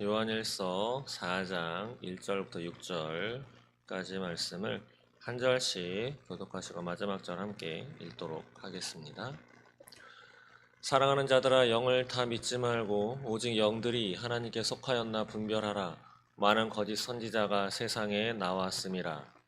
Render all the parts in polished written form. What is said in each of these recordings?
요한일서 4장 1절부터 6절까지 말씀을 한 절씩 교독하시고 마지막 절 함께 읽도록 하겠습니다. 사랑하는 자들아, 영을 다 믿지 말고 오직 영들이 하나님께 속하였나 분별하라. 많은 거짓 선지자가 세상에 나왔음이라.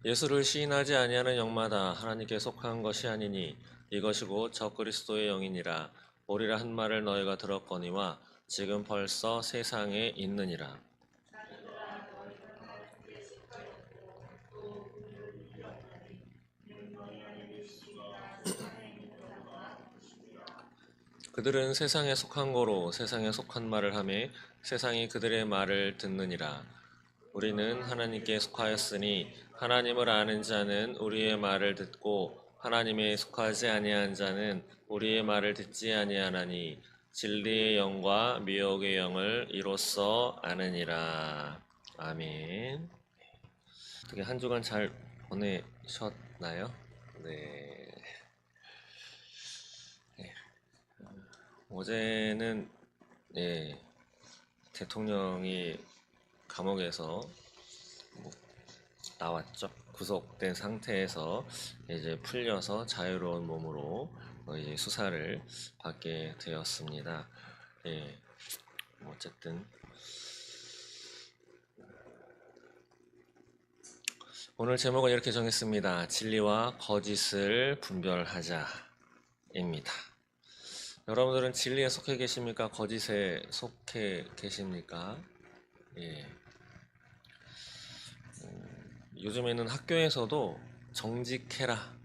예수를 시인하지 아니하는 영마다 하나님께 속한 것이 아니니 이것이 곧 적그리스도의 영이니라. 오리라 한 말을 너희가 들었거니와 지금 벌써 세상에 있느니라. 그들은 세상에 속한 거로 세상에 속한 말을 하매 세상이 그들의 말을 듣느니라. 우리는 하나님께 속하였으니 하나님을 아는 자는 우리의 말을 듣고 하나님에 속하지 아니한 자는 우리의 말을 듣지 아니하나니 진리의 영과 미혹의 영을 이로써 아느니라. 아멘. 어떻게 한 주간 잘 보내셨나요? 네. 어제는 대통령이 감옥에서 나왔죠. 구속된 상태에서 이제 풀려서 자유로운 몸으로 이제 수사를 받게 되었습니다. 어쨌든 오늘 제목은 이렇게 정했습니다. 진리와 거짓을 분별하자입니다. 여러분들은 진리에 속해 계십니까? 거짓에 속해 계십니까? 요즘에는 학교에서도 정직해라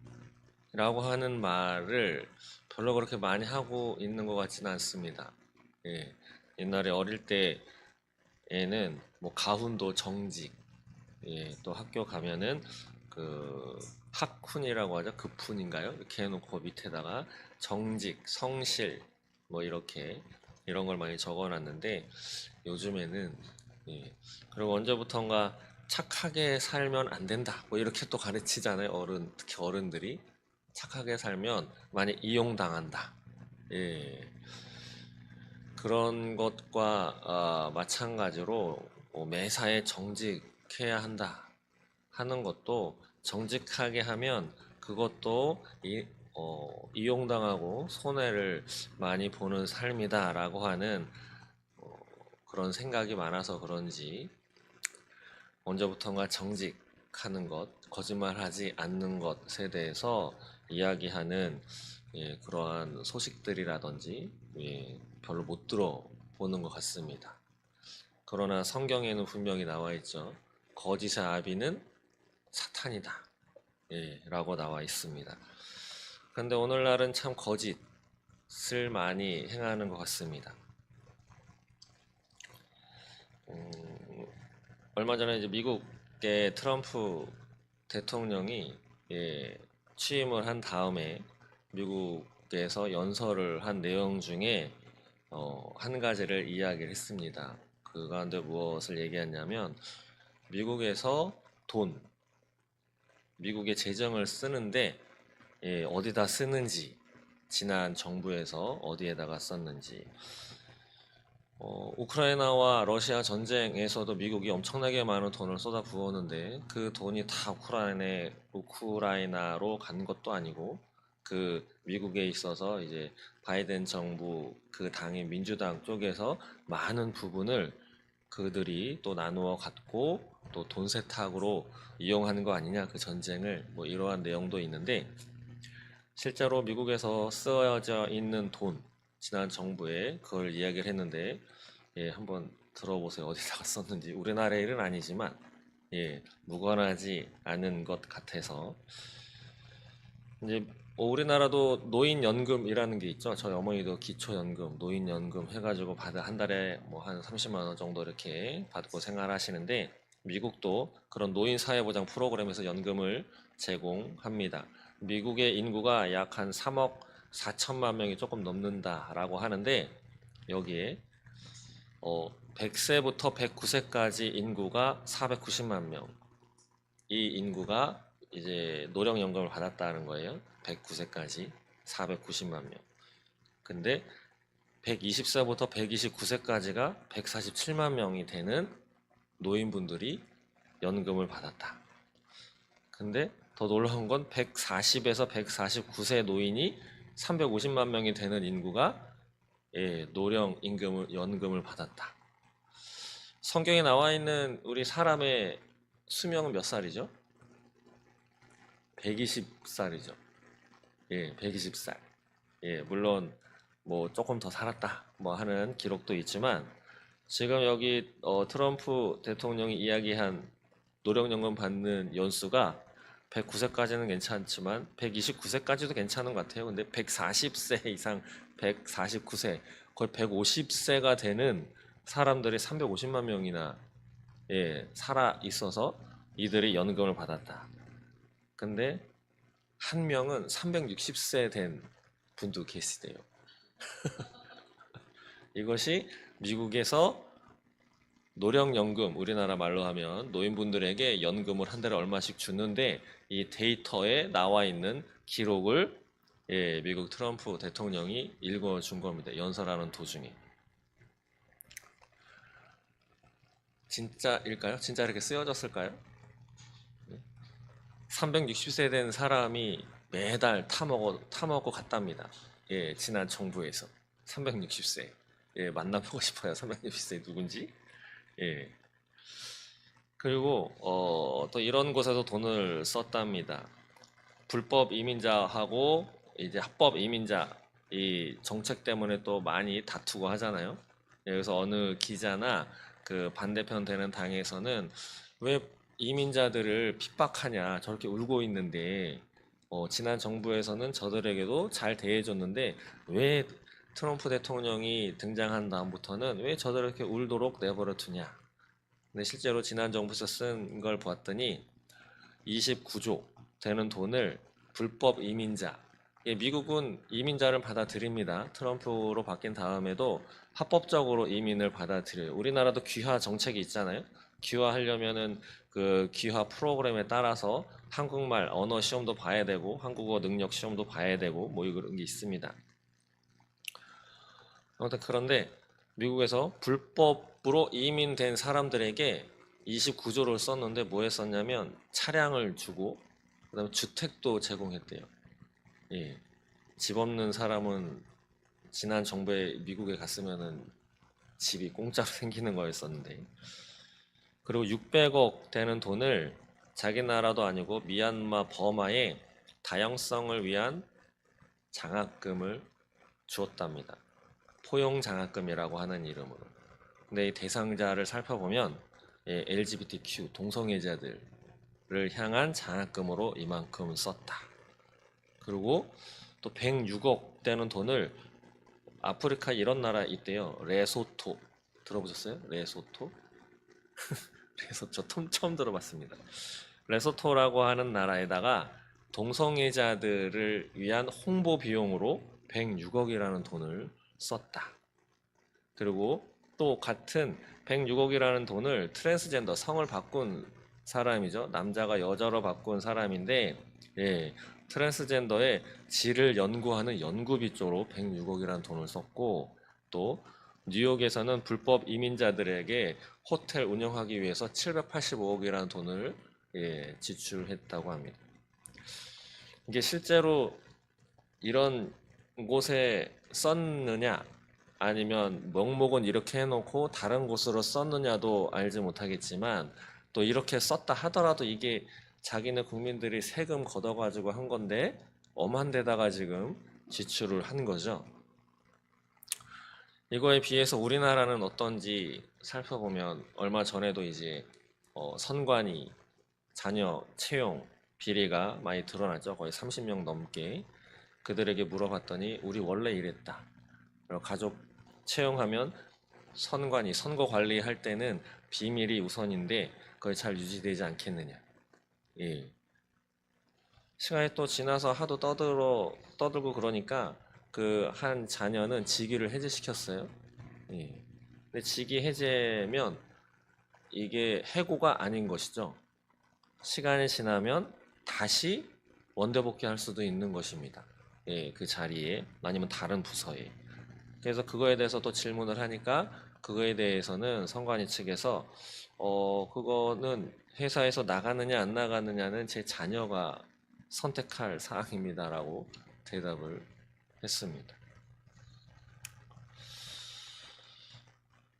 라고 하는 말을 별로 그렇게 많이 하고 있는 것 같지는 않습니다. 옛날에 어릴 때에는 뭐 가훈도 정직, 또 학교 가면은 그 학훈이라고 하죠. 급훈인가요? 이렇게 해놓고 밑에다가 정직, 성실 뭐 이렇게 이런 걸 많이 적어놨는데 요즘에는 그리고 언제부턴가 착하게 살면 안 된다 뭐 이렇게 또 가르치잖아요. 특히 어른들이 착하게 살면 많이 이용당한다. 그런 것과 마찬가지로 매사에 정직해야 한다 하는 것도 정직하게 하면 그것도 이용당하고 손해를 많이 보는 삶이다 라고 하는 그런 생각이 많아서 그런지 언제부턴가 정직하는 것, 거짓말하지 않는 것에 대해서 이야기하는 그러한 소식들이라든지 별로 못 들어보는 것 같습니다. 그러나 성경에는 분명히 나와 있죠. 거짓의 아비는 사탄이다. 라고 나와 있습니다. 그런데 오늘날은 참 거짓을 많이 행하는 것 같습니다. 얼마 전에 이제 미국의 트럼프 대통령이 취임을 한 다음에 미국에서 연설을 한 내용 중에 한 가지를 이야기를 했습니다. 그 가운데 무엇을 얘기했냐면 미국에서 미국의 재정을 쓰는데 어디다 쓰는지, 지난 정부에서 어디에다가 썼는지, 우크라이나와 러시아 전쟁에서도 미국이 엄청나게 많은 돈을 쏟아 부었는데 그 돈이 다 우크라이나로 간 것도 아니고 그 미국에 있어서 이제 바이든 정부 그 당인 민주당 쪽에서 많은 부분을 그들이 또 나누어 갖고 또 돈 세탁으로 이용하는 거 아니냐 그 전쟁을 뭐 이러한 내용도 있는데 실제로 미국에서 쓰여져 있는 돈 지난 정부에 그걸 이야기를 했는데 한번 들어보세요. 어디다가 썼는지. 우리나라의 일은 아니지만 무관하지 않은 것 같아서 이제 우리나라도 노인연금이라는 게 있죠. 저희 어머니도 기초연금, 노인연금 해가지고 한 달에 뭐 한 30만 원 정도 이렇게 받고 생활하시는데 미국도 그런 노인사회보장 프로그램에서 연금을 제공합니다. 미국의 인구가 약 한 3억 4천만 명이 조금 넘는다라고 하는데 여기에 100세부터 109세까지 인구가 490만 이 인구가 이제 노령연금을 받았다는 거예요. 109세까지 490만 명. 근데 120세부터 129세까지가 147만 명이 되는 노인분들이 연금을 받았다. 근데 더 놀라운 건 140에서 149세 노인이 350만 명이 되는 인구가 노령 연금을 받았다. 성경에 나와 있는 우리 사람의 수명은 몇 살이죠? 120살이죠. 120살. 물론 뭐 조금 더 살았다 뭐 하는 기록도 있지만 지금 여기 트럼프 대통령이 이야기한 노령연금 받는 연수가 109세까지는 괜찮지만 129세까지도 괜찮은 것 같아요. 근데 140세 이상 149세 거의 150세가 되는 사람들이 350만 명이나 살아 있어서 이들이 연금을 받았다. 근데 한 명은 360세 된 분도 계시대요. 이것이 미국에서 노령연금, 우리나라 말로 하면 노인분들에게 연금을 한 달에 얼마씩 주는데 이 데이터에 나와 있는 기록을 미국 트럼프 대통령이 읽어준 겁니다. 연설하는 도중에. 진짜일까요? 진짜 이렇게 쓰여졌을까요? 360세 된 사람이 매달 타먹고 갔답니다. 지난 정부에서. 360세. 만나보고 싶어요. 360세 누군지. 예. 그리고 또 이런 곳에서 돈을 썼답니다. 불법 이민자하고 이제 합법 이민자 이 정책 때문에 또 많이 다투고 하잖아요. 그래서 어느 기자나 그 반대편 되는 당에서는 왜 이민자들을 핍박하냐 저렇게 울고 있는데 지난 정부에서는 저들에게도 잘 대해줬는데 왜 트럼프 대통령이 등장한 다음부터는 왜 저들을 이렇게 울도록 내버려 두냐. 근데 실제로 지난 정부에서 쓴 걸 보았더니 29조 되는 돈을 불법 이민자, 미국은 이민자를 받아들입니다. 트럼프로 바뀐 다음에도 합법적으로 이민을 받아들여요. 우리나라도 귀화 정책이 있잖아요. 귀화하려면은 그 귀화 프로그램에 따라서 한국말 언어 시험도 봐야 되고 한국어 능력 시험도 봐야 되고 뭐 이런 게 있습니다. 아무튼 그런데 미국에서 불법으로 이민된 사람들에게 29조를 썼는데 뭐에 썼냐면 차량을 주고 그다음에 주택도 제공했대요. 예. 집 없는 사람은 지난 정부에 미국에 갔으면은 집이 공짜로 생기는 거였었는데 그리고 600억 되는 돈을 자기 나라도 아니고 미얀마 버마에 다양성을 위한 장학금을 주었답니다. 포용 장학금이라고 하는 이름으로. 근데 이 대상자를 살펴보면 LGBTQ 동성애자들을 향한 장학금으로 이만큼 썼다. 그리고 또 106억 되는 돈을 아프리카 이런 나라 있대요. 레소토 들어보셨어요? 레소토? 레소토 처음 들어봤습니다. 레소토라고 하는 나라에다가 동성애자들을 위한 홍보 비용으로 106억이라는 돈을 썼다. 그리고 또 같은 106억이라는 돈을 트랜스젠더 성을 바꾼 사람이죠. 남자가 여자로 바꾼 사람인데 트랜스젠더의 질을 연구하는 연구비 쪽으로 106억이라는 돈을 썼고 또 뉴욕에서는 불법 이민자들에게 호텔 운영하기 위해서 785억이라는 돈을 지출했다고 합니다. 이게 실제로 이런 곳에 썼느냐 아니면 명목은 이렇게 해놓고 다른 곳으로 썼느냐도 알지 못하겠지만 또 이렇게 썼다 하더라도 이게 자기네 국민들이 세금 걷어가지고 한 건데 엄한 데다가 지금 지출을 한 거죠. 이거에 비해서 우리나라는 어떤지 살펴보면 얼마 전에도 이제 선관위 자녀 채용 비리가 많이 드러났죠. 거의 30명 넘게. 그들에게 물어봤더니 우리 원래 이랬다. 가족 채용하면 선관위 선거 관리할 때는 비밀이 우선인데 그게 잘 유지되지 않겠느냐. 시간이 또 지나서 하도 떠들고 그러니까 그 한 자녀는 직위를 해제시켰어요. 근데 직위 해제면 이게 해고가 아닌 것이죠. 시간이 지나면 다시 원대복귀할 수도 있는 것입니다. 예, 그 자리에 아니면 다른 부서에. 그래서 그거에 대해서 또 질문을 하니까 그거에 대해서는 선관위 측에서 그거는 회사에서 나가느냐 안 나가느냐는 제 자녀가 선택할 사항입니다라고 대답을 했습니다.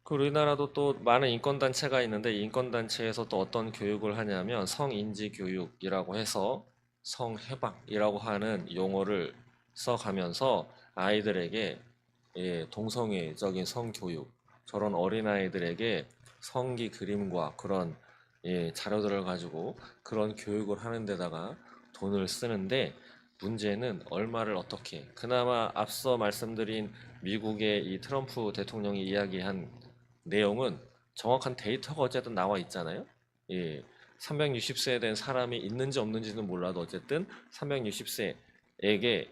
그 우리나라도 또 많은 인권단체가 있는데 인권단체에서 또 어떤 교육을 하냐면 성인지 교육이라고 해서 성해방이라고 하는 용어를 써가면서 아이들에게 동성애적인 성교육, 저런 어린아이들에게 성기 그림과 그런 자료들을 가지고 그런 교육을 하는 데다가 돈을 쓰는데 문제는 얼마를 어떻게 그나마 앞서 말씀드린 미국의 이 트럼프 대통령이 이야기한 내용은 정확한 데이터가 어쨌든 나와 있잖아요. 예, 360세에 된 사람이 있는지 없는지는 몰라도 어쨌든 360세에게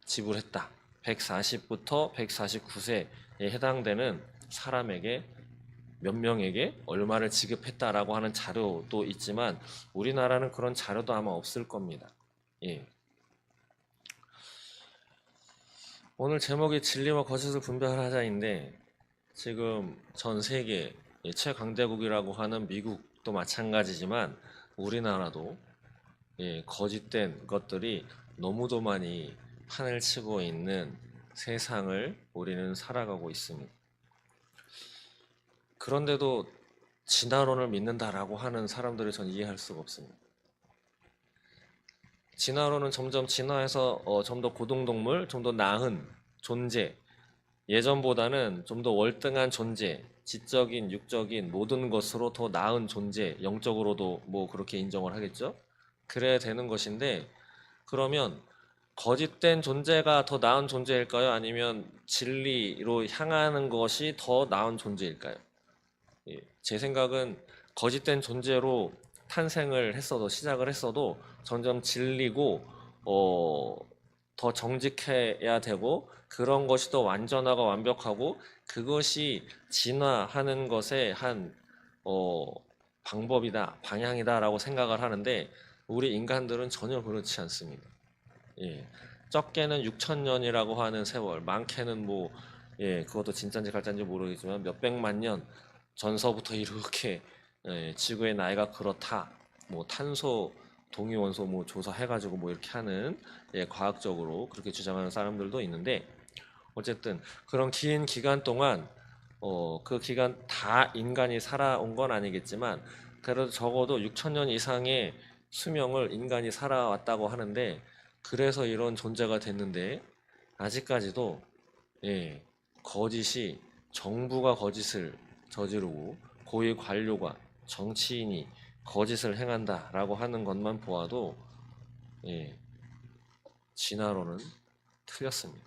지불했다. 140부터 149세에 해당되는 사람에게 몇 명에게 얼마를 지급했다라고 하는 자료도 있지만 우리나라는 그런 자료도 아마 없을 겁니다. 예. 오늘 제목이 진리와 거짓을 분별하자인데 지금 전 세계 최강대국이라고 하는 미국도 마찬가지지만 우리나라도 거짓된 것들이 너무도 많이 판을 치고 있는 세상을 우리는 살아가고 있습니다. 그런데도 진화론을 믿는다라고 하는 사람들을 전 이해할 수가 없습니다. 진화론은 점점 진화해서 좀 더 고등동물, 좀 더 나은 존재, 예전보다는 좀 더 월등한 존재, 지적인, 육적인 모든 것으로 더 나은 존재, 영적으로도 뭐 그렇게 인정을 하겠죠? 그래야 되는 것인데, 그러면 거짓된 존재가 더 나은 존재일까요? 아니면 진리로 향하는 것이 더 나은 존재일까요? 제 생각은 거짓된 존재로 탄생을 했어도 시작을 했어도 점점 질리고 더 정직해야 되고 그런 것이 더 완전하고 완벽하고 그것이 진화하는 것의 한 방법이다, 방향이다라고 생각을 하는데 우리 인간들은 전혀 그렇지 않습니다. 예. 적게는 6천 년이라고 하는 세월, 많게는 뭐 그것도 진짜인지 가짜인지 모르겠지만 몇백만 년 전서부터 이렇게 지구의 나이가 그렇다. 뭐 탄소 동위원소 뭐 조사해가지고 뭐 이렇게 하는 과학적으로 그렇게 주장하는 사람들도 있는데 어쨌든 그런 긴 기간 동안 그 기간 다 인간이 살아온 건 아니겠지만 그래도 적어도 6천 년 이상의 수명을 인간이 살아왔다고 하는데 그래서 이런 존재가 됐는데 아직까지도 거짓이 정부가 거짓을 저지르고 고위 관료가 정치인이 거짓을 행한다라고 하는 것만 보아도 진화론은 틀렸습니다.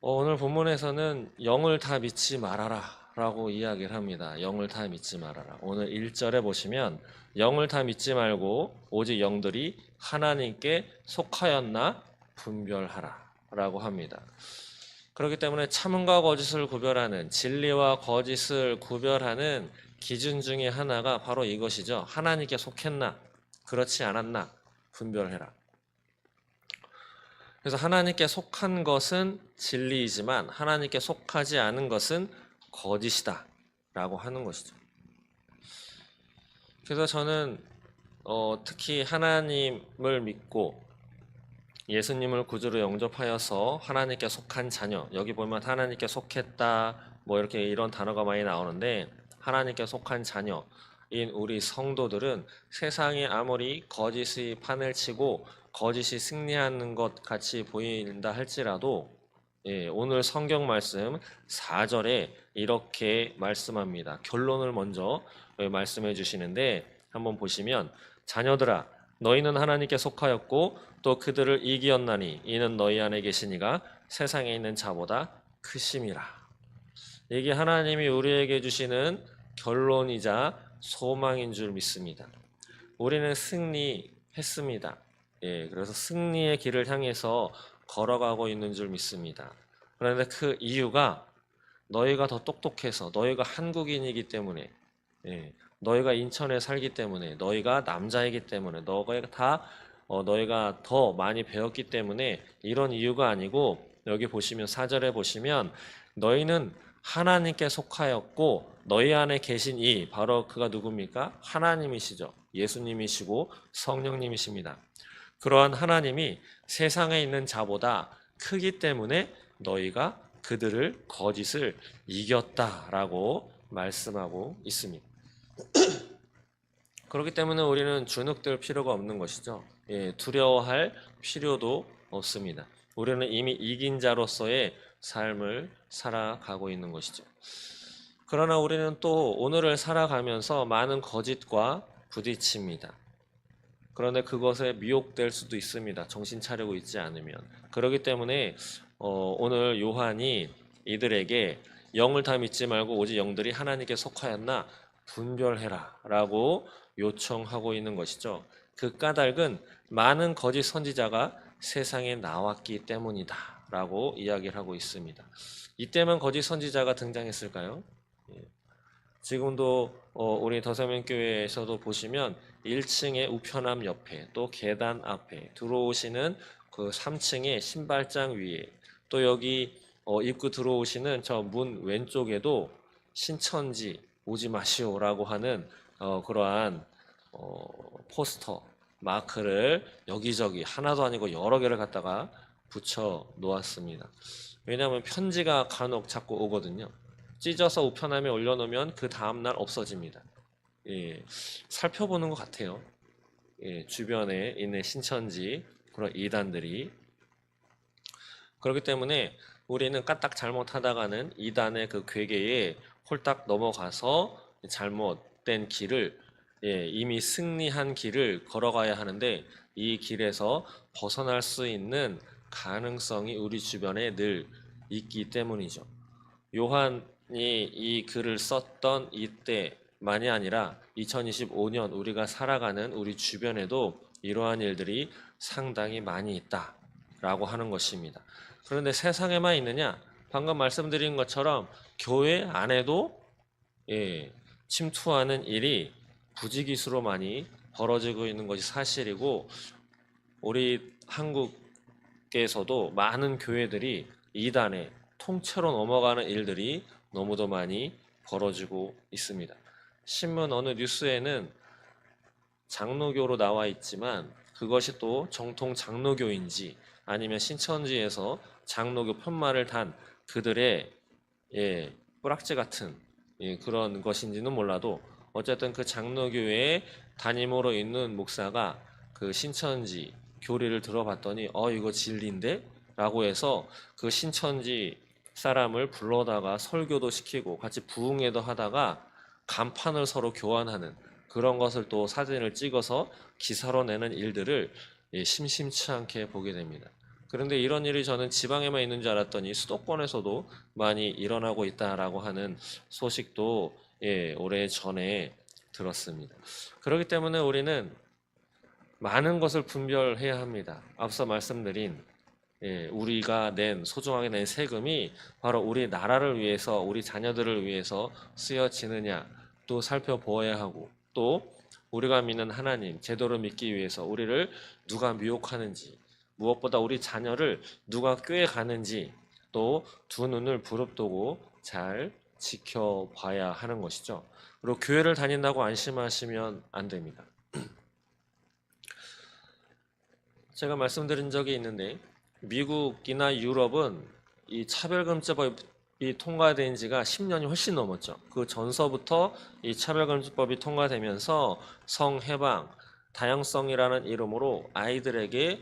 오늘 본문에서는 영을 다 믿지 말아라 라고 이야기를 합니다. 영을 다 믿지 말아라. 오늘 1절에 보시면 영을 다 믿지 말고 오직 영들이 하나님께 속하였나 분별하라 라고 합니다. 그렇기 때문에 참음과 거짓을 구별하는 진리와 거짓을 구별하는 기준 중에 하나가 바로 이것이죠. 하나님께 속했나 그렇지 않았나 분별해라. 그래서 하나님께 속한 것은 진리이지만 하나님께 속하지 않은 것은 거짓이다 라고 하는 것이죠. 그래서 저는 특히 하나님을 믿고 예수님을 구주로 영접하여서 하나님께 속한 자녀, 여기 보면 하나님께 속했다 뭐 이렇게 이런 단어가 많이 나오는데 하나님께 속한 자녀인 우리 성도들은 세상에 아무리 거짓이 판을 치고 거짓이 승리하는 것 같이 보인다 할지라도 오늘 성경 말씀 4절에 이렇게 말씀합니다. 결론을 먼저 말씀해 주시는데 한번 보시면 자녀들아 너희는 하나님께 속하였고 또 그들을 이기었나니 이는 너희 안에 계시니가 세상에 있는 자보다 크심이라. 이게 하나님이 우리에게 주시는 결론이자 소망인 줄 믿습니다. 우리는 승리했습니다. 그래서 승리의 길을 향해서 걸어가고 있는 줄 믿습니다. 그런데 그 이유가 너희가 더 똑똑해서 너희가 한국인이기 때문에 예, 너희가 인천에 살기 때문에, 너희가 남자이기 때문에, 너희가 더 많이 배웠기 때문에 이런 이유가 아니고, 여기 보시면 4절에 보시면 너희는 하나님께 속하였고 너희 안에 계신 이 바로 그가 누굽니까? 하나님이시죠. 예수님이시고 성령님이십니다. 그러한 하나님이 세상에 있는 자보다 크기 때문에 너희가 그들을 거짓을 이겼다라고 말씀하고 있습니다. 그렇기 때문에 우리는 주눅들 필요가 없는 것이죠. 예, 두려워할 필요도 없습니다. 우리는 이미 이긴 자로서의 삶을 살아가고 있는 것이죠. 그러나 우리는 또 오늘을 살아가면서 많은 거짓과 부딪힙니다. 그런데 그것에 미혹될 수도 있습니다. 정신 차리고 있지 않으면. 그렇기 때문에 오늘 요한이 이들에게 영을 다 믿지 말고 오직 영들이 하나님께 속하였나 분별해라 라고 요청하고 있는 것이죠. 그 까닭은 많은 거짓 선지자가 세상에 나왔기 때문이다 라고 이야기를 하고 있습니다. 이때만 거짓 선지자가 등장했을까요? 지금도 우리 더세면교회에서도 보시면 1층의 우편함 옆에 또 계단 앞에 들어오시는 그 3층의 신발장 위에 또 여기 입구 들어오시는 저 문 왼쪽에도 신천지 오지 마시오라고 하는 그러한 포스터 마크를 여기저기 하나도 아니고 여러 개를 갖다가 붙여 놓았습니다. 왜냐하면 편지가 간혹 자꾸 오거든요. 찢어서 우편함에 올려놓으면 그 다음날 없어집니다. 예, 살펴보는 것 같아요. 예, 주변에 있는 신천지 그런 이단들이. 그렇기 때문에 우리는 까딱 잘못하다가는 이단의 그 괴계에 홀딱 넘어가서 잘못된 길을 이미 승리한 길을 걸어가야 하는데 이 길에서 벗어날 수 있는 가능성이 우리 주변에 늘 있기 때문이죠. 요한이 이 글을 썼던 이때만이 아니라 2025년 우리가 살아가는 우리 주변에도 이러한 일들이 상당히 많이 있다라고 하는 것입니다. 그런데 세상에만 있느냐? 방금 말씀드린 것처럼 교회 안에도 침투하는 일이 부지기수로 많이 벌어지고 있는 것이 사실이고, 우리 한국에서도 많은 교회들이 이단에 통째로 넘어가는 일들이 너무도 많이 벌어지고 있습니다. 신문 어느 뉴스에는 장로교로 나와 있지만 그것이 또 정통 장로교인지 아니면 신천지에서 장로교 편말을 단 그들의 뿌락지 같은 그런 것인지는 몰라도 어쨌든 그 장로교회의 담임으로 있는 목사가 그 신천지 교리를 들어봤더니 이거 진리인데? 라고 해서 그 신천지 사람을 불러다가 설교도 시키고 같이 부흥회도 하다가 간판을 서로 교환하는 그런 것을 또 사진을 찍어서 기사로 내는 일들을 심심치 않게 보게 됩니다. 그런데 이런 일이 저는 지방에만 있는 줄 알았더니 수도권에서도 많이 일어나고 있다라고 하는 소식도 오래 전에 들었습니다. 그렇기 때문에 우리는 많은 것을 분별해야 합니다. 앞서 말씀드린 우리가 소중하게 낸 세금이 바로 우리 나라를 위해서, 우리 자녀들을 위해서 쓰여지느냐 또 살펴보아야 하고, 또 우리가 믿는 하나님, 제대로 믿기 위해서 우리를 누가 미혹하는지, 무엇보다 우리 자녀를 누가 꾀가는지 또 두 눈을 부릅뜨고 잘 지켜봐야 하는 것이죠. 그리고 교회를 다닌다고 안심하시면 안 됩니다. 제가 말씀드린 적이 있는데 미국이나 유럽은 이 차별금지법이 통과된 지가 10년이 훨씬 넘었죠. 그 전서부터 이 차별금지법이 통과되면서 성해방, 다양성이라는 이름으로 아이들에게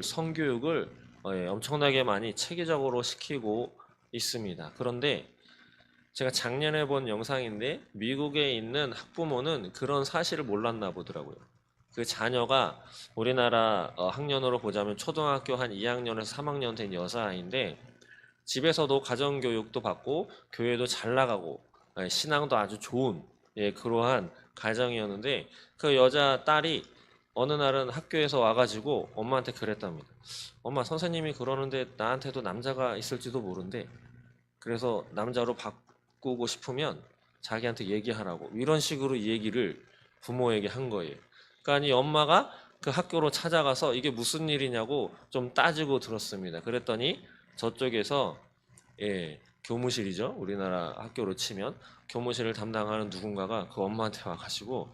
성교육을 엄청나게 많이 체계적으로 시키고 있습니다. 그런데 제가 작년에 본 영상인데 미국에 있는 학부모는 그런 사실을 몰랐나 보더라고요. 그 자녀가 우리나라 학년으로 보자면 초등학교 한 2학년에서 3학년 된 여자아이인데 집에서도 가정교육도 받고 교회도 잘 나가고 신앙도 아주 좋은 그러한 가정이었는데 그 여자 딸이 어느 날은 학교에서 와가지고 엄마한테 그랬답니다. 엄마, 선생님이 그러는데 나한테도 남자가 있을지도 모른대. 그래서 남자로 바꾸고 싶으면 자기한테 얘기하라고 이런 식으로 얘기를 부모에게 한 거예요. 그러니까 이 엄마가 그 학교로 찾아가서 이게 무슨 일이냐고 좀 따지고 들었습니다. 그랬더니 저쪽에서 교무실이죠. 우리나라 학교로 치면 교무실을 담당하는 누군가가 그 엄마한테 와가지고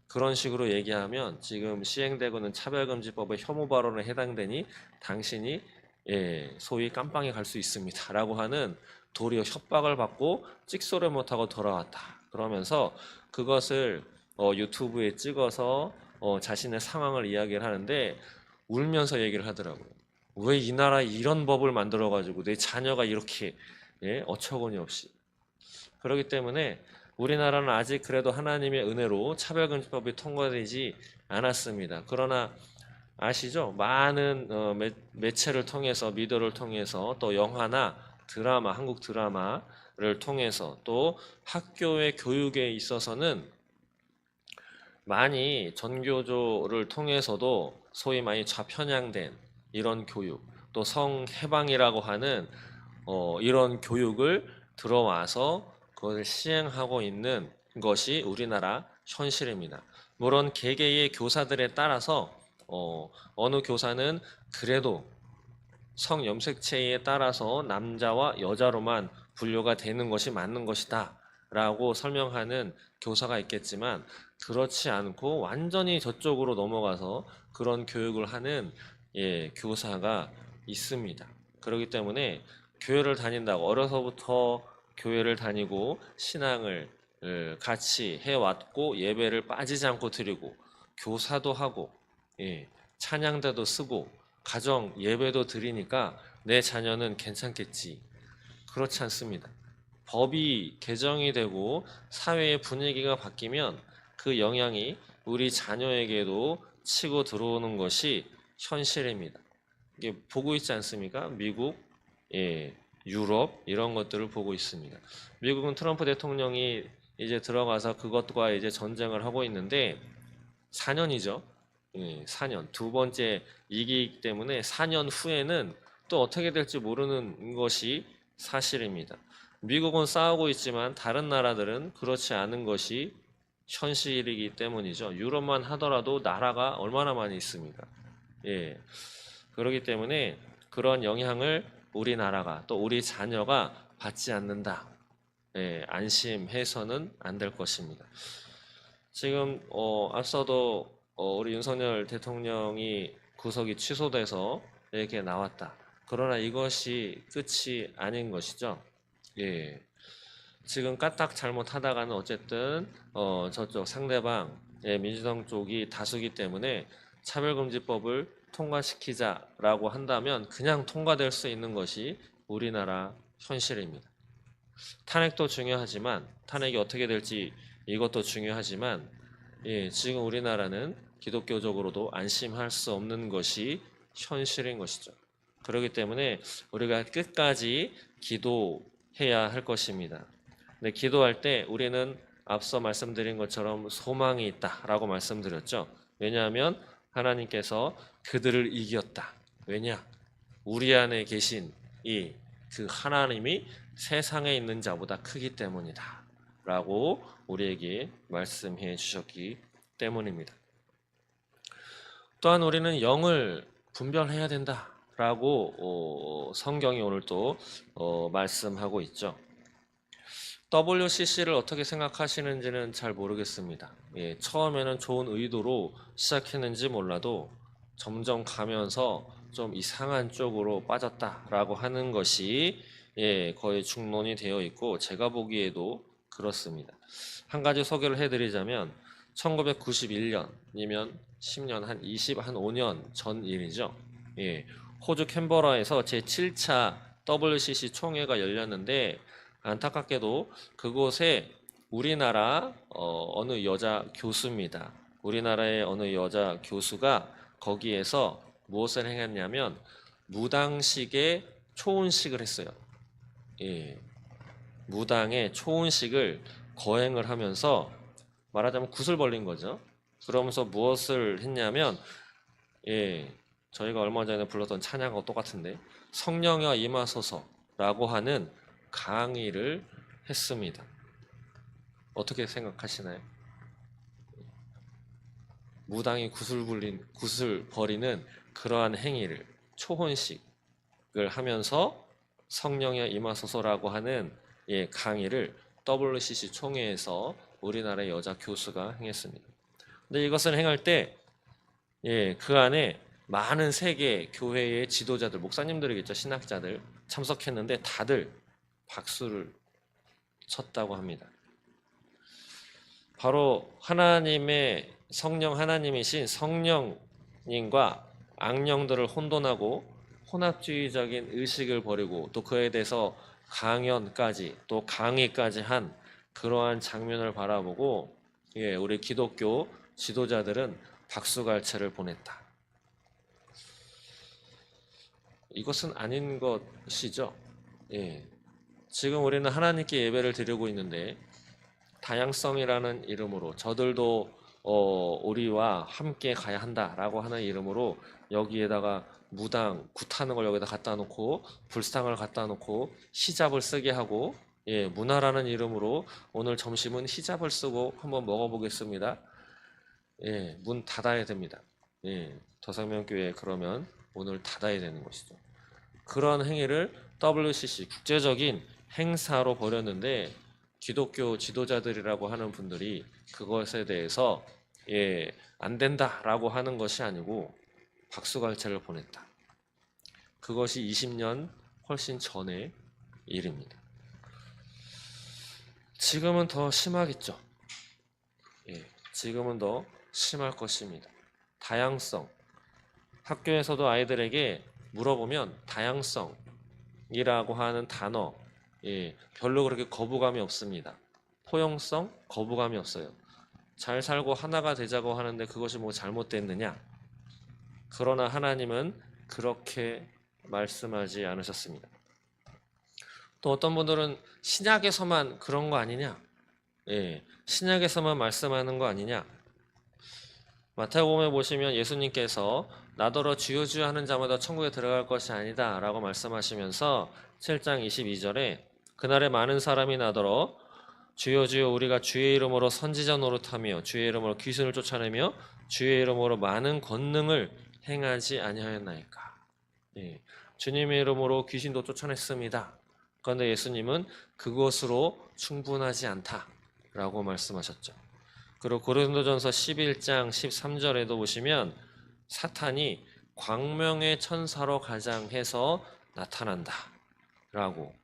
그런 식으로 얘기하면 지금 시행되고 있는 차별금지법의 혐오 발언에 해당되니 당신이 소위 깜빵에 갈 수 있습니다. 라고 하는 도리어 협박을 받고 찍소리 못하고 돌아왔다. 그러면서 그것을 유튜브에 찍어서 자신의 상황을 이야기를 하는데 울면서 얘기를 하더라고요. 왜 이 나라에 이런 법을 만들어가지고 내 자녀가 이렇게 어처구니 없이. 그렇기 때문에 우리나라는 아직 그래도 하나님의 은혜로 차별금지법이 통과되지 않았습니다. 그러나 아시죠? 많은 매체를 통해서 미디어를 통해서 또 영화나 드라마, 한국 드라마를 통해서 또 학교의 교육에 있어서는 많이 전교조를 통해서도 소위 많이 좌편향된 이런 교육, 또 성해방이라고 하는 이런 교육을 들어와서 그것을 시행하고 있는 것이 우리나라 현실입니다. 물론 개개의 교사들에 따라서 어느 교사는 그래도 성염색체에 따라서 남자와 여자로만 분류가 되는 것이 맞는 것이다 라고 설명하는 교사가 있겠지만 그렇지 않고 완전히 저쪽으로 넘어가서 그런 교육을 하는 교사가 있습니다. 그렇기 때문에 교회를 다닌다고 어려서부터 교회를 다니고 신앙을 같이 해왔고 예배를 빠지지 않고 드리고 교사도 하고 찬양대도 쓰고 가정 예배도 드리니까 내 자녀는 괜찮겠지. 그렇지 않습니다. 법이 개정이 되고 사회의 분위기가 바뀌면 그 영향이 우리 자녀에게도 치고 들어오는 것이 현실입니다. 이게 보고 있지 않습니까? 미국, 유럽 이런 것들을 보고 있습니다. 미국은 트럼프 대통령이 이제 들어가서 그것과 이제 전쟁을 하고 있는데 4년이죠. 4년. 두 번째 이기기 때문에 4년 후에는 또 어떻게 될지 모르는 것이 사실입니다. 미국은 싸우고 있지만 다른 나라들은 그렇지 않은 것이 현실이기 때문이죠. 유럽만 하더라도 나라가 얼마나 많이 있습니까? 그렇기 때문에 그런 영향을 우리나라가 또 우리 자녀가 받지 않는다. 안심해서는 안 될 것입니다. 지금 앞서도 우리 윤석열 대통령이 구속이 취소돼서 이렇게 나왔다. 그러나 이것이 끝이 아닌 것이죠. 지금 까딱 잘못하다가는 어쨌든 저쪽 상대방 민주당 쪽이 다수기 때문에 차별금지법을 통과시키자라고 한다면 그냥 통과될 수 있는 것이 우리나라 현실입니다. 탄핵도 중요하지만 탄핵이 어떻게 될지 이것도 중요하지만 지금 우리나라는 기독교적으로도 안심할 수 없는 것이 현실인 것이죠. 그렇기 때문에 우리가 끝까지 기도해야 할 것입니다. 근데 기도할 때 우리는 앞서 말씀드린 것처럼 소망이 있다라고 말씀드렸죠. 왜냐하면 하나님께서 그들을 이겼다. 왜냐? 우리 안에 계신 이 그 하나님이 세상에 있는 자보다 크기 때문이다. 라고 우리에게 말씀해 주셨기 때문입니다. 또한 우리는 영을 분별해야 된다. 라고 성경이 오늘 또 말씀하고 있죠. WCC를 어떻게 생각하시는지는 잘 모르겠습니다. 처음에는 좋은 의도로 시작했는지 몰라도 점점 가면서 좀 이상한 쪽으로 빠졌다라고 하는 것이 거의 중론이 되어 있고 제가 보기에도 그렇습니다. 한 가지 소개를 해드리자면 1991년이면 10년 한 5년 전 일이죠. 호주 캔버라에서 제7차 WCC 총회가 열렸는데 안타깝게도 그곳에 우리나라 어느 여자 교수입니다. 우리나라의 어느 여자 교수가 거기에서 무엇을 행했냐면 무당식의 초혼식을 했어요. 무당의 초혼식을 거행을 하면서 말하자면 굿을 벌린 거죠. 그러면서 무엇을 했냐면 저희가 얼마 전에 불렀던 찬양하고 똑같은데 성령여 임하소서라고 하는 강의를 했습니다. 어떻게 생각하시나요? 무당이 굿을 버리는 그러한 행위를 초혼식을 하면서 성령에 임하소서라고 하는 강의를 WCC 총회에서 우리나라의 여자 교수가 행했습니다. 근데 이것을 행할 때 그 안에 많은 세계 교회의 지도자들, 목사님들이겠죠, 신학자들 참석했는데 다들 박수를 쳤다고 합니다. 바로 하나님의 성령 하나님이신 성령님과 악령들을 혼돈하고 혼합주의적인 의식을 버리고 또 그에 대해서 강연까지 또 강의까지 한 그러한 장면을 바라보고 우리 기독교 지도자들은 박수갈채를 보냈다. 이것은 아닌 것이죠. 지금 우리는 하나님께 예배를 드리고 있는데 다양성이라는 이름으로 저들도 우리와 함께 가야 한다라고 하는 이름으로 여기에다가 무당 굿하는 걸 여기다 갖다 놓고 불상을 갖다 놓고 히잡을 쓰게 하고 문화라는 이름으로 오늘 점심은 히잡을 쓰고 한번 먹어보겠습니다. 문 닫아야 됩니다. 더성명교회 그러면 오늘 닫아야 되는 것이죠. 그런 행위를 WCC 국제적인 행사로 벌였는데 기독교 지도자들이라고 하는 분들이 그것에 대해서 안 된다라고 하는 것이 아니고 박수갈채를 보냈다. 그것이 20년 훨씬 전의 일입니다. 지금은 더 심하겠죠. 지금은 더 심할 것입니다. 다양성. 학교에서도 아이들에게 물어보면 다양성이라고 하는 단어 별로 그렇게 거부감이 없습니다. 포용성, 거부감이 없어요. 잘 살고 하나가 되자고 하는데 그것이 뭐 잘못됐느냐? 그러나 하나님은 그렇게 말씀하지 않으셨습니다. 또 어떤 분들은 신약에서만 그런 거 아니냐? 신약에서만 말씀하는 거 아니냐? 마태복음에 보시면 예수님께서 나더러 주여 주여 하는 자마다 천국에 들어갈 것이 아니다 라고 말씀하시면서 7장 22절에 그날에 많은 사람이 나더러 주여 주여 우리가 주의 이름으로 선지자 노릇하며 주의 이름으로 귀신을 쫓아내며 주의 이름으로 많은 권능을 행하지 아니하였나이까. 주님의 이름으로 귀신도 쫓아냈습니다. 그런데 예수님은 그것으로 충분하지 않다라고 말씀하셨죠. 그리고 고린도전서 11장 13절에도 보시면 사탄이 광명의 천사로 가장해서 나타난다 라고,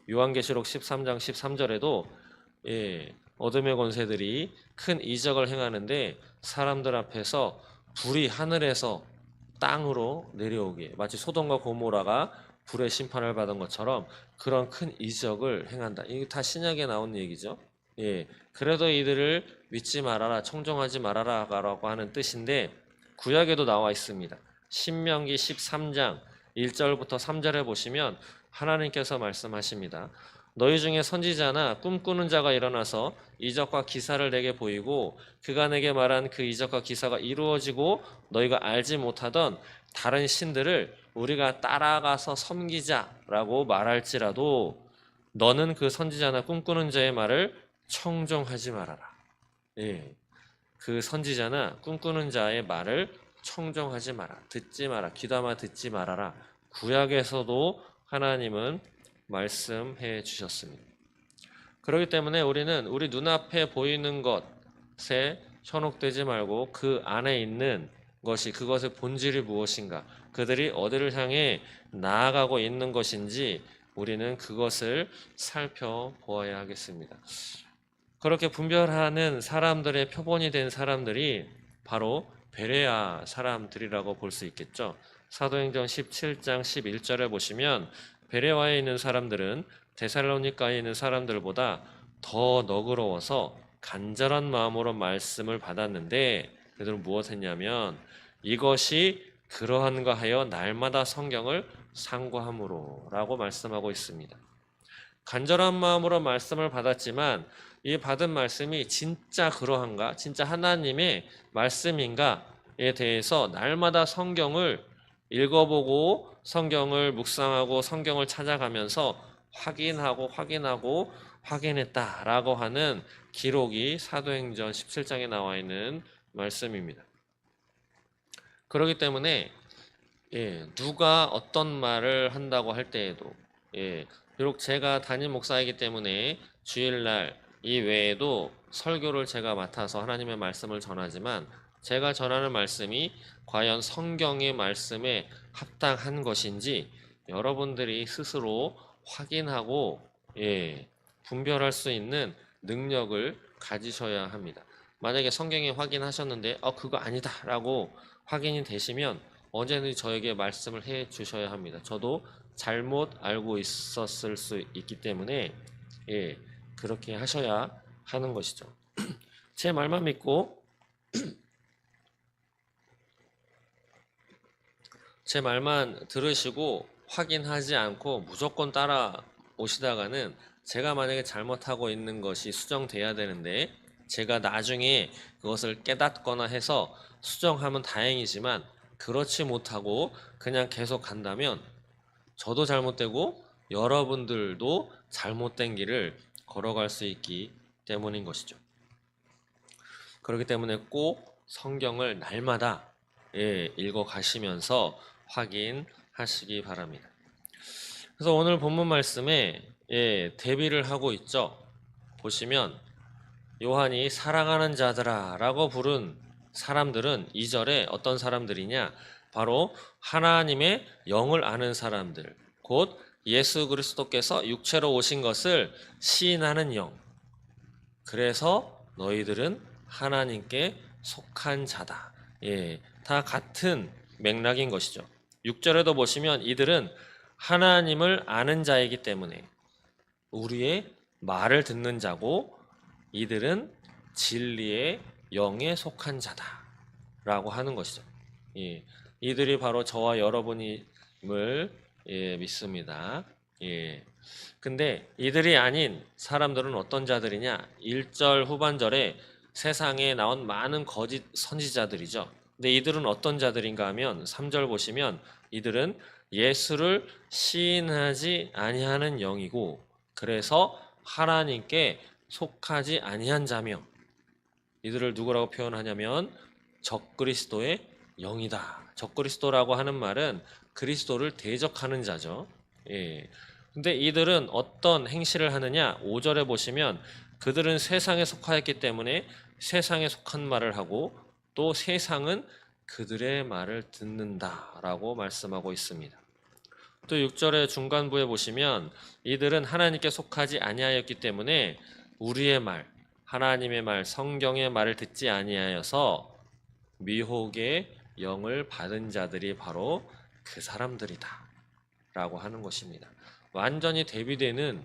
요한계시록 13장 13절에도 어둠의 권세들이 큰 이적을 행하는데 사람들 앞에서 불이 하늘에서 땅으로 내려오게, 마치 소돔과 고모라가 불의 심판을 받은 것처럼 그런 큰 이적을 행한다. 이게 다 신약에 나온 얘기죠. 그래도 이들을 믿지 말아라, 청종하지 말아라 라고 하는 뜻인데 구약에도 나와 있습니다. 신명기 13장 1절부터 3절에 보시면 하나님께서 말씀하십니다. 너희 중에 선지자나 꿈꾸는 자가 일어나서 이적과 기사를 내게 보이고 그가 내게 말한 그 이적과 기사가 이루어지고 너희가 알지 못하던 다른 신들을 우리가 따라가서 섬기자라고 말할지라도 너는 그 선지자나 꿈꾸는 자의 말을 청종하지 말아라. 그 선지자나 꿈꾸는 자의 말을 청종하지 마라. 듣지 마라. 귀담아 듣지 말아라. 구약에서도 하나님은 말씀해 주셨습니다. 그렇기 때문에 우리는 우리 눈앞에 보이는 것에 현혹되지 말고 그 안에 있는 것이, 그것의 본질이 무엇인가, 그들이 어디를 향해 나아가고 있는 것인지 우리는 그것을 살펴보아야 하겠습니다. 그렇게 분별하는 사람들의 표본이 된 사람들이 바로 베레아 사람들이라고 볼 수 있겠죠. 사도행전 17장 11절에 보시면 베레아에 있는 사람들은 데살로니가에 있는 사람들보다 더 너그러워서 간절한 마음으로 말씀을 받았는데 그들은 무엇했냐면 이것이 그러한가 하여 날마다 성경을 상고함으로 라고 말씀하고 있습니다. 간절한 마음으로 말씀을 받았지만 이 받은 말씀이 진짜 그러한가, 진짜 하나님의 말씀인가에 대해서 날마다 성경을 읽어보고 성경을 묵상하고 성경을 찾아가면서 확인하고 확인했다라고 하는 기록이 사도행전 17장에 나와 있는 말씀입니다. 그렇기 때문에 누가 어떤 말을 한다고 할 때에도 비록 제가 담임 목사이기 때문에 주일날 이외에도 설교를 제가 맡아서 하나님의 말씀을 전하지만 제가 전하는 말씀이 과연 성경의 말씀에 합당한 것인지 여러분들이 스스로 확인하고 분별할 수 있는 능력을 가지셔야 합니다. 만약에 성경에 확인하셨는데 그거 아니다 라고 확인이 되시면 언제든지 저에게 말씀을 해 주셔야 합니다. 저도 잘못 알고 있었을 수 있기 때문에 그렇게 하셔야 하는 것이죠. 제 말만 믿고 제 말만 들으시고 확인하지 않고 무조건 따라 오시다가는 제가 만약에 잘못하고 있는 것이 수정돼야 되는데 제가 나중에 그것을 깨닫거나 해서 수정하면 다행이지만 그렇지 못하고 그냥 계속 간다면 저도 잘못되고 여러분들도 잘못된 길을 걸어갈 수 있기 때문인 것이죠. 그렇기 때문에 꼭 성경을 날마다 읽어 가시면서 확인하시기 바랍니다. 그래서 오늘 본문 말씀에 대비를 하고 있죠. 보시면 요한이 사랑하는 자들아 라고 부른 사람들은 2절에 어떤 사람들이냐? 바로 하나님의 영을 아는 사람들, 곧 예수 그리스도께서 육체로 오신 것을 시인하는 영. 그래서 너희들은 하나님께 속한 자다. 다 같은 맥락인 것이죠. 6절에도 보시면 이들은 하나님을 아는 자이기 때문에 우리의 말을 듣는 자고 이들은 진리의 영에 속한 자다 라고 하는 것이죠. 이들이 바로 저와 여러분임을 믿습니다. 근데 이들이 아닌 사람들은 어떤 자들이냐? 1절 후반절에 세상에 나온 많은 거짓 선지자들이죠. 근데 이들은 어떤 자들인가 하면 3절 보시면 이들은 예수를 시인하지 아니하는 영이고 그래서 하나님께 속하지 아니한 자며 이들을 누구라고 표현하냐면 적그리스도의 영이다. 적그리스도라고 하는 말은 그리스도를 대적하는 자죠. 근데 이들은 어떤 행실을 하느냐? 5절에 보시면 그들은 세상에 속하였기 때문에 세상에 속한 말을 하고 또 세상은 그들의 말을 듣는다라고 말씀하고 있습니다. 또 6절의 중간부에 보시면 이들은 하나님께 속하지 아니하였기 때문에 우리의 말, 하나님의 말, 성경의 말을 듣지 아니하여서 미혹의 영을 받은 자들이 바로 그 사람들이다 라고 하는 것입니다. 완전히 대비되는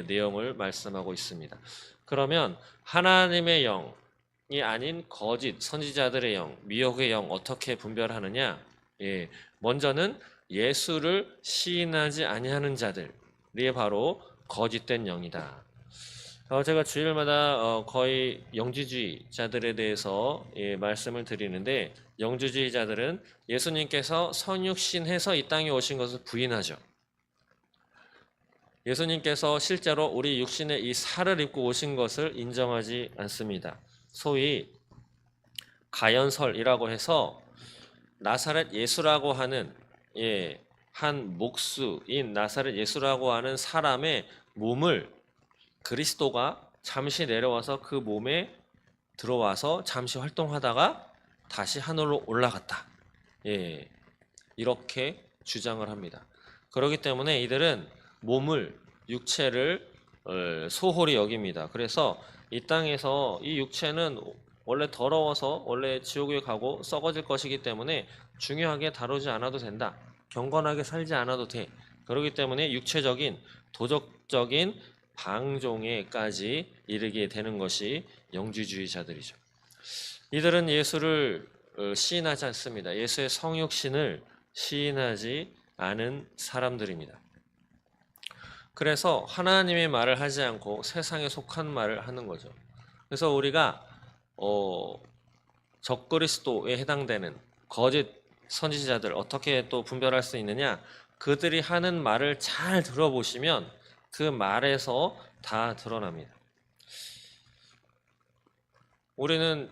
내용을 말씀하고 있습니다. 그러면 하나님의 영이 아닌 거짓 선지자들의 영, 미혹의 영 어떻게 분별하느냐? 먼저는 예수를 시인하지 아니하는 자들이 바로 거짓된 영이다. 제가 주일마다 거의 영지주의자들에 대해서 말씀을 드리는데 영지주의자들은 예수님께서 성육신해서 이 땅에 오신 것을 부인하죠. 예수님께서 실제로 우리 육신의 이 살을 입고 오신 것을 인정하지 않습니다. 소위 가연설이라고 해서 나사렛 예수라고 하는 한 목수인 나사렛 예수라고 하는 사람의 몸을 그리스도가 잠시 내려와서 그 몸에 들어와서 잠시 활동하다가 다시 하늘로 올라갔다. 이렇게 주장을 합니다. 그렇기 때문에 이들은 몸을, 육체를 소홀히 여깁니다. 그래서 이 땅에서 이 육체는 원래 더러워서 원래 지옥에 가고 썩어질 것이기 때문에 중요하게 다루지 않아도 된다. 경건하게 살지 않아도 돼. 그렇기 때문에 육체적인, 도덕적인 방종에까지 이르게 되는 것이 영지주의자들이죠. 이들은 예수를 시인하지 않습니다. 예수의 성육신을 시인하지 않은 사람들입니다. 그래서 하나님의 말을 하지 않고 세상에 속한 말을 하는 거죠. 그래서 우리가 적그리스도에 해당되는 거짓 선지자들 어떻게 또 분별할 수 있느냐? 그들이 하는 말을 잘 들어보시면 그 말에서 다 드러납니다. 우리는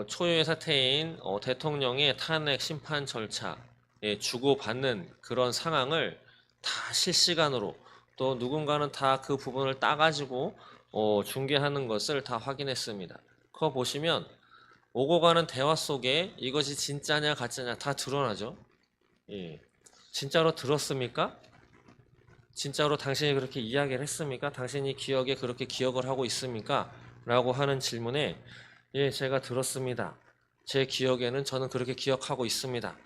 초유의 사태인 대통령의 탄핵 심판 절차에 주고받는 그런 상황을 다 실시간으로 또 누군가는 다 그 부분을 따가지고 중계하는 것을 다 확인했습니다. 그거 보시면 오고 가는 대화 속에 이것이 진짜냐 가짜냐 다 드러나죠. 예. 진짜로 들었습니까? 진짜로 당신이 그렇게 이야기를 했습니까? 당신이 기억에 그렇게 기억을 하고 있습니까? 라고 하는 질문에 예, 제가 들었습니다. 제 기억에는 저는 그렇게 기억하고 있습니다.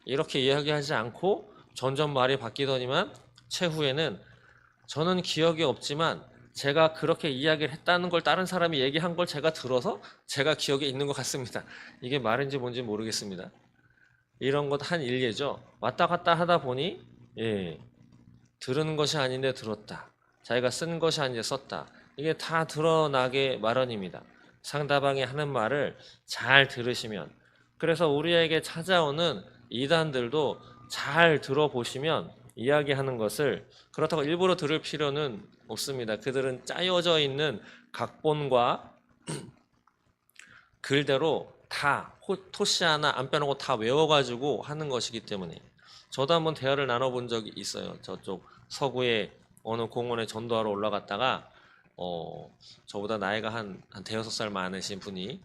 이렇게 이야기하지 않고 점점 말이 바뀌더니만 최후에는 저는 기억이 없지만 제가 그렇게 이야기를 했다는 걸 다른 사람이 얘기한 걸 제가 들어서 제가 기억에 있는 것 같습니다. 이게 말인지 뭔지 모르겠습니다. 이런 것 한 일례죠. 왔다 갔다 하다 보니 예, 들은 것이 아닌데 들었다. 자기가 쓴 것이 아닌데 썼다. 이게 다 드러나게 마련입니다. 상대방이 하는 말을 잘 들으시면. 그래서 우리에게 찾아오는 이단들도 잘 들어보시면 이야기하는 것을 그렇다고 일부러 들을 필요는 없습니다. 그들은 짜여져 있는 각본과 글대로 다 토시 하나 안 빼놓고 다 외워가지고 하는 것이기 때문에 저도 한번 대화를 나눠본 적이 있어요. 저쪽 서구의 어느 공원에 전도하러 올라갔다가 저보다 나이가 한 대여섯 살 많으신 분이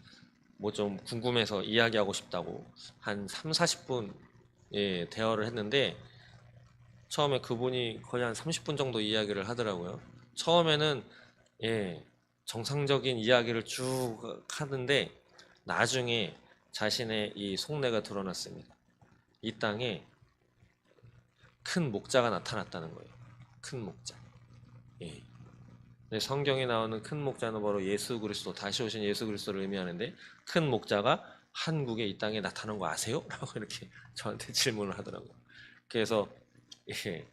뭐 좀 궁금해서 이야기하고 싶다고 한 3, 40분 예, 대화를 했는데 처음에 그분이 거의 한 30분 정도 이야기를 하더라고요. 처음에는 예, 정상적인 이야기를 쭉 하는데 나중에 자신의 이 속내가 드러났습니다. 이 땅에 큰 목자가 나타났다는 거예요. 큰 목자. 예. 성경에 나오는 큰 목자는 바로 예수 그리스도, 다시 오신 예수 그리스도를 의미하는데 큰 목자가 한국에 이 땅에 나타난 거 아세요? 라고 이렇게 저한테 질문을 하더라고요. 그래서 예,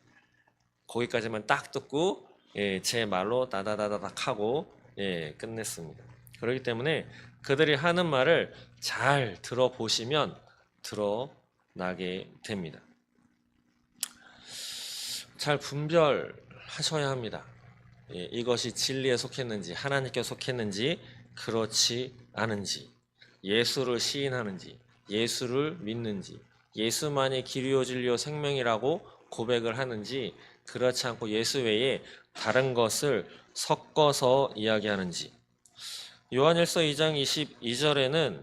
거기까지만 딱 듣고 예, 제 말로 다다다다닥 하고 예, 끝냈습니다. 그렇기 때문에 그들이 하는 말을 잘 들어보시면 드러나게 됩니다. 잘 분별하셔야 합니다. 예, 이것이 진리에 속했는지 하나님께 속했는지 그렇지 않은지 예수를 시인하는지 예수를 믿는지 예수만이 길이요 진리요 생명이라고 고백을 하는지 그렇지 않고 예수 외에 다른 것을 섞어서 이야기하는지 요한일서 2장 22절에는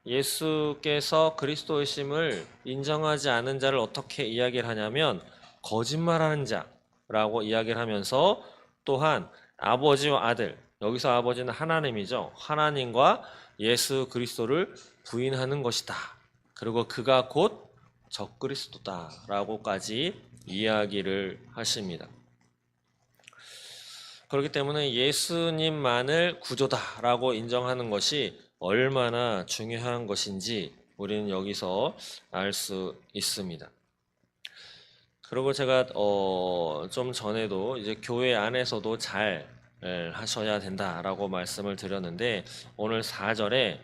예수께서 그리스도이심을 인정하지 않은 자를 어떻게 이야기를 하냐면 거짓말하는 자라고 이야기를 하면서 또한 아버지와 아들, 여기서 아버지는 하나님이죠. 하나님과 예수 그리스도를 부인하는 것이다. 그리고 그가 곧 적그리스도다 라고까지 이야기를 하십니다. 그렇기 때문에 예수님만을 구조다라고 인정하는 것이 얼마나 중요한 것인지 우리는 여기서 알 수 있습니다. 그리고 제가 좀 전에도 이제 교회 안에서도 잘 하셔야 된다라고 말씀을 드렸는데 오늘 4절에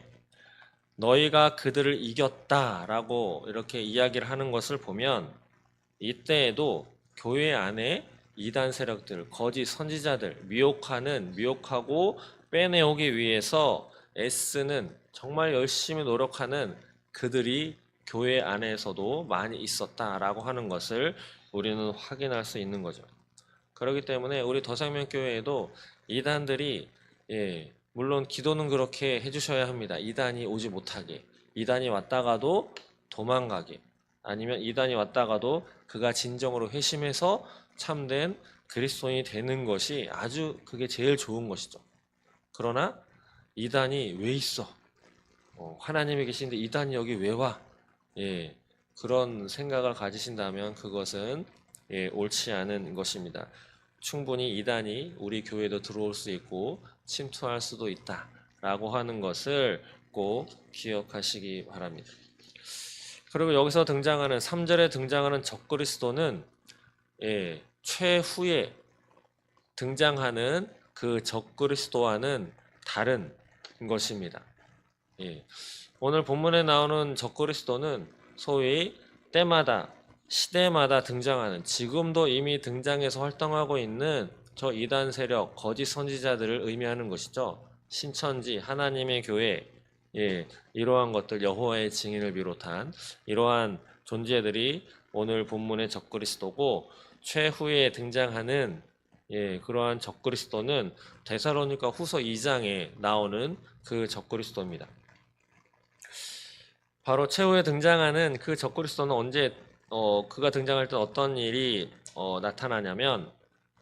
너희가 그들을 이겼다라고 이렇게 이야기를 하는 것을 보면 이때에도 교회 안에 이단 세력들, 거짓 선지자들, 미혹하고 빼내오기 위해서 애쓰는 정말 열심히 노력하는 그들이 교회 안에서도 많이 있었다라고 하는 것을 우리는 확인할 수 있는 거죠. 그렇기 때문에 우리 더생명교회에도 이단들이 물론 기도는 그렇게 해주셔야 합니다. 이단이 오지 못하게, 이단이 왔다가도 도망가게, 아니면 이단이 왔다가도 그가 진정으로 회심해서 참된 그리스도인이 되는 것이 아주 그게 제일 좋은 것이죠. 그러나 이단이 왜 있어? 하나님이 계신데 이단이 여기 왜 와? 예, 그런 생각을 가지신다면 그것은 옳지 않은 것입니다. 충분히 이단이 우리 교회도 들어올 수 있고 침투할 수도 있다라고 하는 것을 꼭 기억하시기 바랍니다. 그리고 여기서 등장하는 3절에 등장하는 적그리스도는 최후에 등장하는 그 적그리스도와는 다른 것입니다. 오늘 본문에 나오는 적그리스도는 소위 때마다 시대마다 등장하는 지금도 이미 등장해서 활동하고 있는 저 이단 세력, 거짓 선지자들을 의미하는 것이죠. 신천지, 하나님의 교회, 예, 이러한 것들, 여호와의 증인을 비롯한 이러한 존재들이 오늘 본문의 적그리스도고, 최후에 등장하는 그러한 적그리스도는 데살로니가 후서 2장에 나오는 그 적그리스도입니다. 바로 최후에 등장하는 그 적그리스도는 언제 그가 등장할 때 어떤 일이 나타나냐면,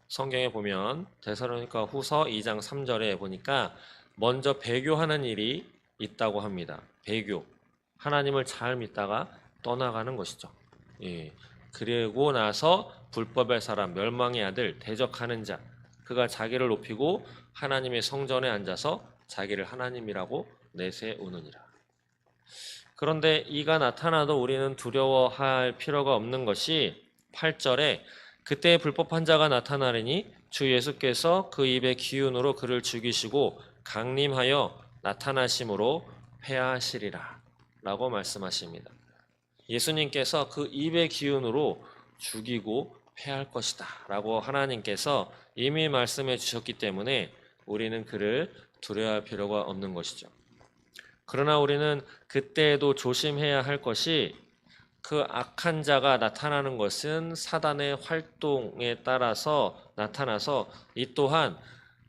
성경에 보면 데살로니가 후서 2장 3절에 보니까 먼저 배교하는 일이 있다고 합니다. 배교. 하나님을 잘 믿다가 떠나가는 것이죠. 예. 그리고 나서 불법의 사람, 멸망의 아들, 대적하는 자, 그가 자기를 높이고 하나님의 성전에 앉아서 자기를 하나님이라고 내세우느니라. 그런데 이가 나타나도 우리는 두려워할 필요가 없는 것이 8절에 그때 불법한 자가 나타나리니 주 예수께서 그 입의 기운으로 그를 죽이시고 강림하여 나타나심으로 회하시리라 라고 말씀하십니다. 예수님께서 그 입의 기운으로 죽이고 회할 것이다 라고 하나님께서 이미 말씀해 주셨기 때문에 우리는 그를 두려워할 필요가 없는 것이죠. 그러나 우리는 그때에도 조심해야 할 것이, 그 악한 자가 나타나는 것은 사단의 활동에 따라서 나타나서 이 또한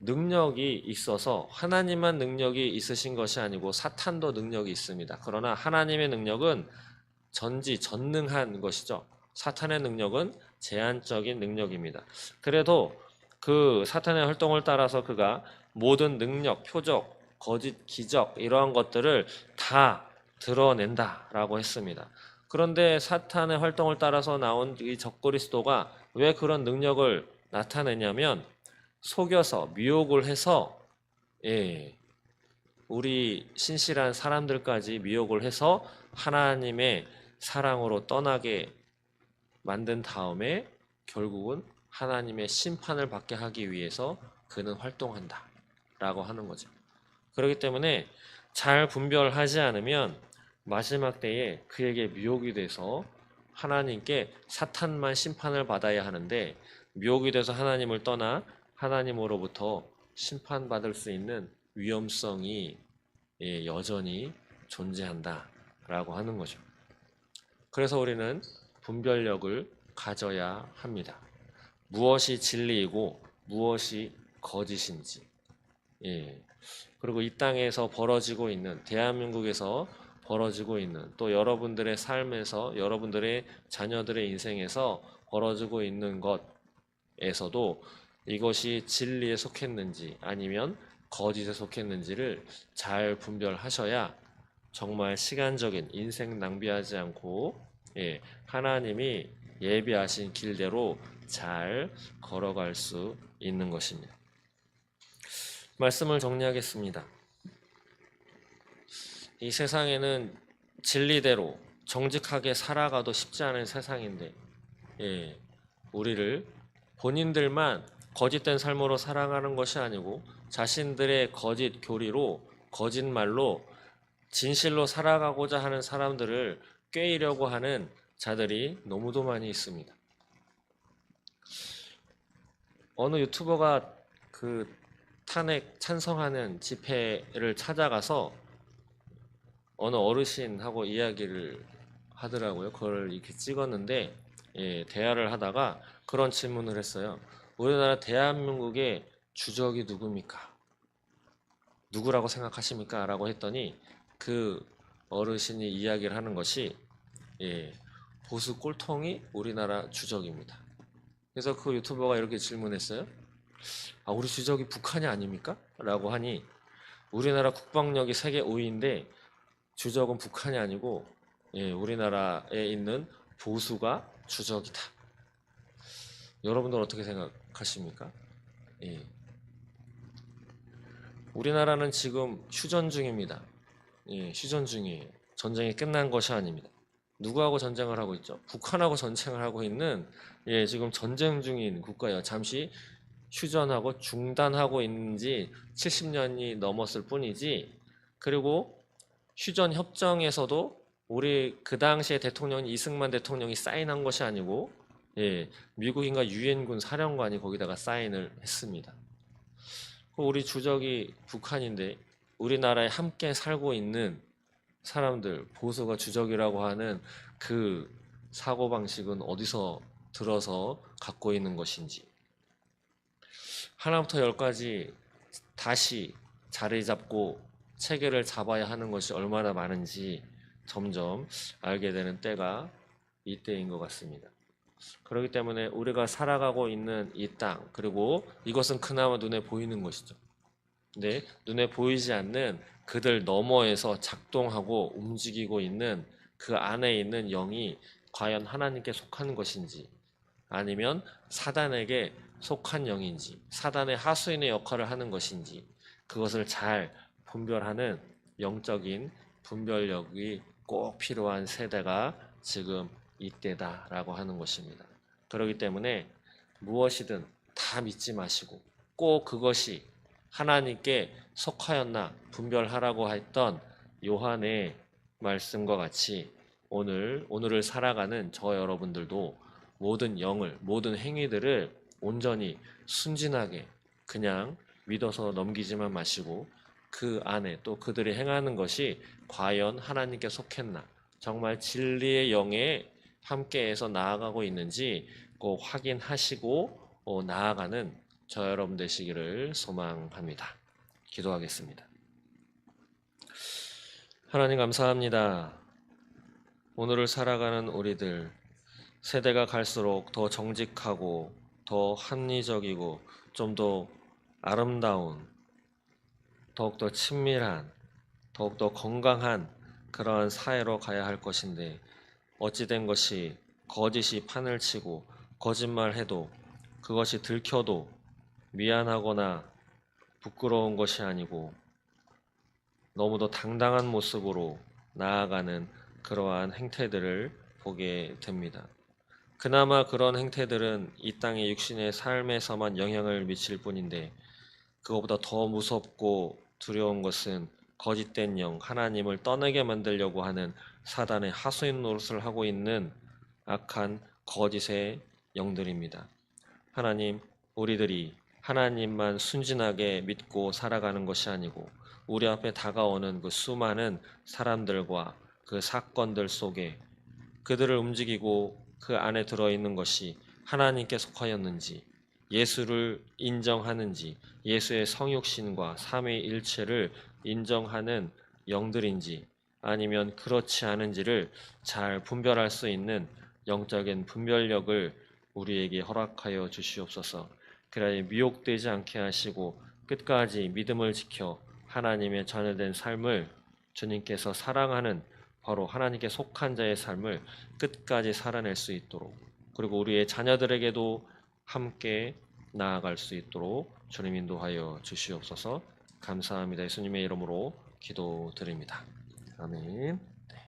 능력이 있어서 하나님만 능력이 있으신 것이 아니고 사탄도 능력이 있습니다. 그러나 하나님의 능력은 전능한 것이죠. 사탄의 능력은 제한적인 능력입니다. 그래도 그 사탄의 활동을 따라서 그가 모든 능력, 표적, 거짓, 기적 이러한 것들을 다 드러낸다라고 했습니다. 그런데 사탄의 활동을 따라서 나온 이 적그리스도가 왜 그런 능력을 나타내냐면, 속여서 미혹을 해서 우리 신실한 사람들까지 미혹을 해서 하나님의 사랑으로 떠나게 만든 다음에 결국은 하나님의 심판을 받게 하기 위해서 그는 활동한다 라고 하는 거죠. 그렇기 때문에 잘 분별하지 않으면 마지막 때에 그에게 미혹이 돼서 하나님께 사탄만 심판을 받아야 하는데, 미혹이 돼서 하나님을 떠나 하나님으로부터 심판받을 수 있는 위험성이 여전히 존재한다라고 하는 거죠. 그래서 우리는 분별력을 가져야 합니다. 무엇이 진리이고 무엇이 거짓인지. 그리고 이 땅에서 벌어지고 있는, 대한민국에서 벌어지고 있는, 또 여러분들의 삶에서, 여러분들의 자녀들의 인생에서 벌어지고 있는 것에서도 이것이 진리에 속했는지 아니면 거짓에 속했는지를 잘 분별하셔야 정말 시간적인 인생 낭비하지 않고 하나님이 예비하신 길대로 잘 걸어갈 수 있는 것입니다. 말씀을 정리하겠습니다. 이 세상에는 진리대로 정직하게 살아가도 쉽지 않은 세상인데, 우리를 본인들만 거짓된 삶으로 살아가는 것이 아니고 자신들의 거짓 교리로, 거짓말로 진실로 살아가고자 하는 사람들을 꾀이려고 하는 자들이 너무도 많이 있습니다. 어느 유튜버가 그 탄핵 찬성하는 집회를 찾아가서 어느 어르신하고 이야기를 하더라고요. 그걸 이렇게 찍었는데 대화를 하다가 그런 질문을 했어요. 우리나라 대한민국의 주적이 누굽니까? 누구라고 생각하십니까? 라고 했더니 그 어르신이 이야기를 하는 것이 보수 꼴통이 우리나라 주적입니다. 그래서 그 유튜버가 이렇게 질문했어요. 우리 주적이 북한이 아닙니까? 라고 하니, 우리나라 국방력이 세계 5위인데 주적은 북한이 아니고 우리나라에 있는 보수가 주적이다. 여러분들 어떻게 생각하십니까? 우리나라는 지금 휴전 중입니다. 휴전 중이에요. 전쟁이 끝난 것이 아닙니다. 누구하고 전쟁을 하고 있죠? 북한하고 전쟁을 하고 있는 지금 전쟁 중인 국가예요. 잠시 휴전하고 중단하고 있는 지 70년이 넘었을 뿐이지, 그리고 휴전 협정에서도 우리 그 당시에 대통령이 이승만 대통령이 사인한 것이 아니고 예, 미국인가 유엔군 사령관이 거기다가 사인을 했습니다. 우리 주적이 북한인데 우리나라에 함께 살고 있는 사람들, 보수가 주적이라고 하는 그 사고방식은 어디서 들어서 갖고 있는 것인지, 하나부터 열까지 다시 자리 잡고 체계를 잡아야 하는 것이 얼마나 많은지 점점 알게 되는 때가 이때인 것 같습니다. 그렇기 때문에 우리가 살아가고 있는 이 땅, 그리고 이것은 그나마 눈에 보이는 것이죠. 근데 눈에 보이지 않는 그들 너머에서 작동하고 움직이고 있는 그 안에 있는 영이 과연 하나님께 속하는 것인지, 아니면 사단에게 속한 영인지, 사단의 하수인의 역할을 하는 것인지, 그것을 잘 분별하는 영적인 분별력이 꼭 필요한 세대가 지금 이때다라고 하는 것입니다. 그렇기 때문에 무엇이든 다 믿지 마시고 꼭 그것이 하나님께 속하였나 분별하라고 했던 요한의 말씀과 같이 오늘을 살아가는 저 여러분들도 모든 영을, 모든 행위들을 온전히 순진하게 그냥 믿어서 넘기지만 마시고 그 안에 또 그들이 행하는 것이 과연 하나님께 속했나, 정말 진리의 영에 함께해서 나아가고 있는지 꼭 확인하시고 나아가는 저 여러분 되시기를 소망합니다. 기도하겠습니다. 하나님 감사합니다. 오늘을 살아가는 우리들, 세대가 갈수록 더 정직하고 더 합리적이고 좀 더 아름다운, 더욱더 친밀한, 더욱더 건강한 그러한 사회로 가야 할 것인데, 어찌된 것이 거짓이 판을 치고 거짓말해도 그것이 들켜도 미안하거나 부끄러운 것이 아니고 너무도 당당한 모습으로 나아가는 그러한 행태들을 보게 됩니다. 그나마 그런 행태들은 이 땅의 육신의 삶에서만 영향을 미칠 뿐인데, 그것보다 더 무섭고 두려운 것은 거짓된 영, 하나님을 떠나게 만들려고 하는 사단의 하수인 노릇을 하고 있는 악한 거짓의 영들입니다. 하나님, 우리들이 하나님만 순진하게 믿고 살아가는 것이 아니고 우리 앞에 다가오는 그 수많은 사람들과 그 사건들 속에 그들을 움직이고 그 안에 들어있는 것이 하나님께 속하였는지, 예수를 인정하는지, 예수의 성육신과 삼위일체를 인정하는 영들인지 아니면 그렇지 않은지를 잘 분별할 수 있는 영적인 분별력을 우리에게 허락하여 주시옵소서. 그래야 미혹되지 않게 하시고 끝까지 믿음을 지켜 하나님의 자녀된 삶을, 주님께서 사랑하는 바로 하나님께 속한 자의 삶을 끝까지 살아낼 수 있도록, 그리고 우리의 자녀들에게도 함께 나아갈 수 있도록 주님 인도하여 주시옵소서. 감사합니다. 예수님의 이름으로 기도드립니다. 아멘.